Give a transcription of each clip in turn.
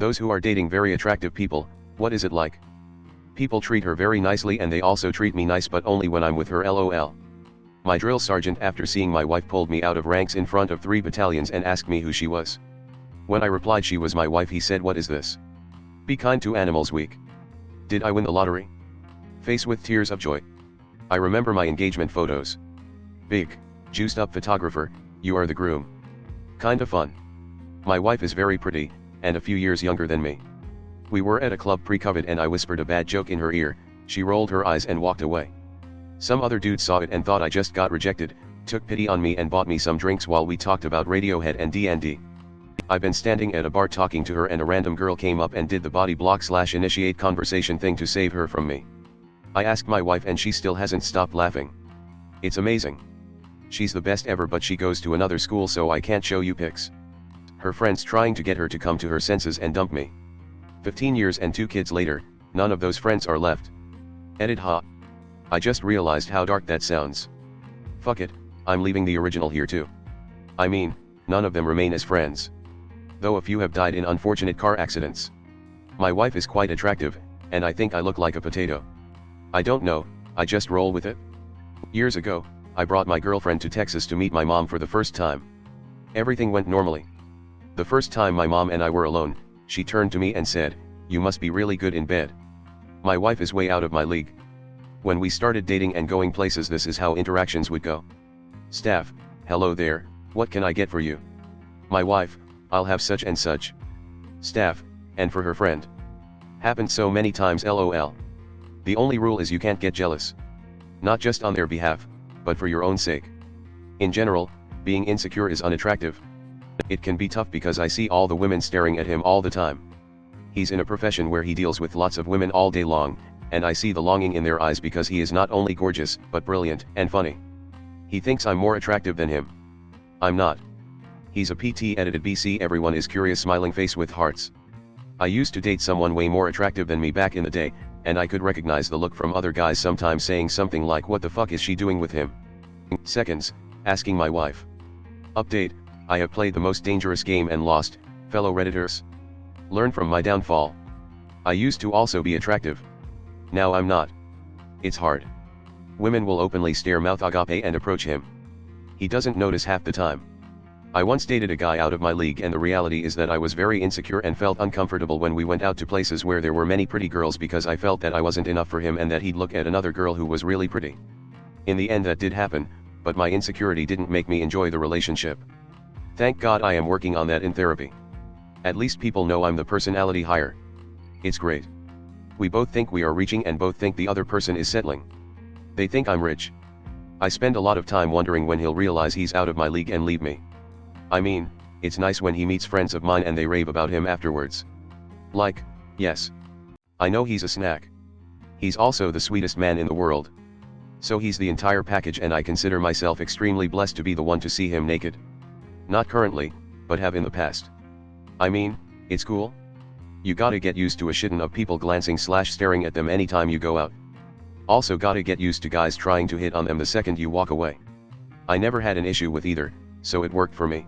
Those who are dating very attractive people, what is it like? People treat her very nicely and they also treat me nice, but only when I'm with her, lol. My drill sergeant, after seeing my wife, pulled me out of ranks in front of 3 battalions and asked me who she was. When I replied she was my wife, he said, "What is this? Be kind to animals week. Did I win the lottery?" Face with tears of joy. I remember my engagement photos. Big, juiced up photographer, you are the groom. Kinda fun. My wife is very pretty, and a few years younger than me. We were at a club pre-COVID and I whispered a bad joke in her ear. She rolled her eyes and walked away. Some other dude saw it and thought I just got rejected, took pity on me and bought me some drinks while we talked about Radiohead and D&D. I've been standing at a bar talking to her and a random girl came up and did the body block / initiate conversation thing to save her from me. I asked my wife and she still hasn't stopped laughing. It's amazing. She's the best ever, but she goes to another school so I can't show you pics. Her friends trying to get her to come to her senses and dump me. 15 years and 2 kids later, none of those friends are left. Edit ha. I just realized how dark that sounds. Fuck it, I'm leaving the original here too. I mean, none of them remain as friends. Though a few have died in unfortunate car accidents. My wife is quite attractive, and I think I look like a potato. I don't know, I just roll with it. Years ago, I brought my girlfriend to Texas to meet my mom for the first time. Everything went normally. The first time my mom and I were alone, she turned to me and said, "You must be really good in bed. My wife is way out of my league." When we started dating and going places, this is how interactions would go. Staff, hello there, what can I get for you? My wife, I'll have such and such. Staff, and for her friend. Happened so many times, lol. The only rule is you can't get jealous. Not just on their behalf, but for your own sake. In general, being insecure is unattractive. It can be tough because I see all the women staring at him all the time. He's in a profession where he deals with lots of women all day long, and I see the longing in their eyes because he is not only gorgeous, but brilliant and funny. He thinks I'm more attractive than him. I'm not. He's a PT edited BC. Everyone is curious, smiling face with hearts. I used to date someone way more attractive than me back in the day, and I could recognize the look from other guys sometimes saying something like, "What the fuck is she doing with him?" Seconds, asking my wife. Update, I have played the most dangerous game and lost, fellow Redditors. Learn from my downfall. I used to also be attractive. Now I'm not. It's hard. Women will openly stare mouth agape and approach him. He doesn't notice half the time. I once dated a guy out of my league, and the reality is that I was very insecure and felt uncomfortable when we went out to places where there were many pretty girls because I felt that I wasn't enough for him and that he'd look at another girl who was really pretty. In the end that did happen, but my insecurity didn't make me enjoy the relationship. Thank God I am working on that in therapy. At least people know I'm the personality hire. It's great. We both think we are reaching and both think the other person is settling. They think I'm rich. I spend a lot of time wondering when he'll realize he's out of my league and leave me. I mean, it's nice when he meets friends of mine and they rave about him afterwards. Like, yes. I know he's a snack. He's also the sweetest man in the world. So he's the entire package, and I consider myself extremely blessed to be the one to see him naked. Not currently, but have in the past. I mean, it's cool. You gotta get used to a shitton of people glancing / staring at them anytime you go out. Also gotta get used to guys trying to hit on them the second you walk away. I never had an issue with either, so it worked for me.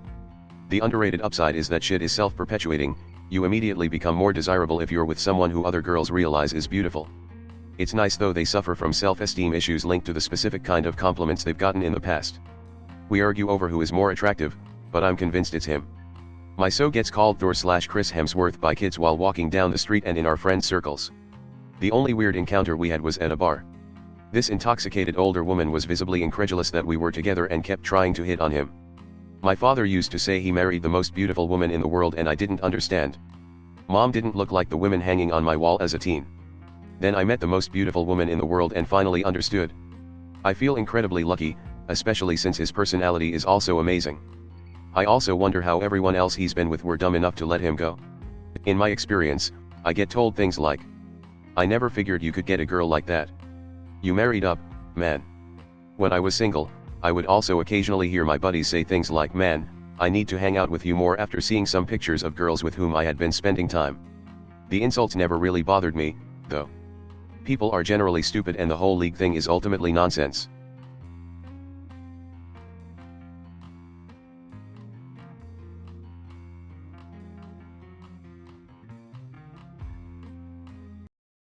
The underrated upside is that shit is self-perpetuating. You immediately become more desirable if you're with someone who other girls realize is beautiful. It's nice though they suffer from self-esteem issues linked to the specific kind of compliments they've gotten in the past. We argue over who is more attractive, but I'm convinced it's him. My so gets called Thor / Chris Hemsworth by kids while walking down the street and in our friend circles. The only weird encounter we had was at a bar. This intoxicated older woman was visibly incredulous that we were together and kept trying to hit on him. My father used to say he married the most beautiful woman in the world, and I didn't understand. Mom didn't look like the women hanging on my wall as a teen. Then I met the most beautiful woman in the world and finally understood. I feel incredibly lucky, especially since his personality is also amazing. I also wonder how everyone else he's been with were dumb enough to let him go. In my experience, I get told things like, "I never figured you could get a girl like that. You married up, man." When I was single, I would also occasionally hear my buddies say things like, "Man, I need to hang out with you more," after seeing some pictures of girls with whom I had been spending time. The insults never really bothered me, though. People are generally stupid and the whole league thing is ultimately nonsense.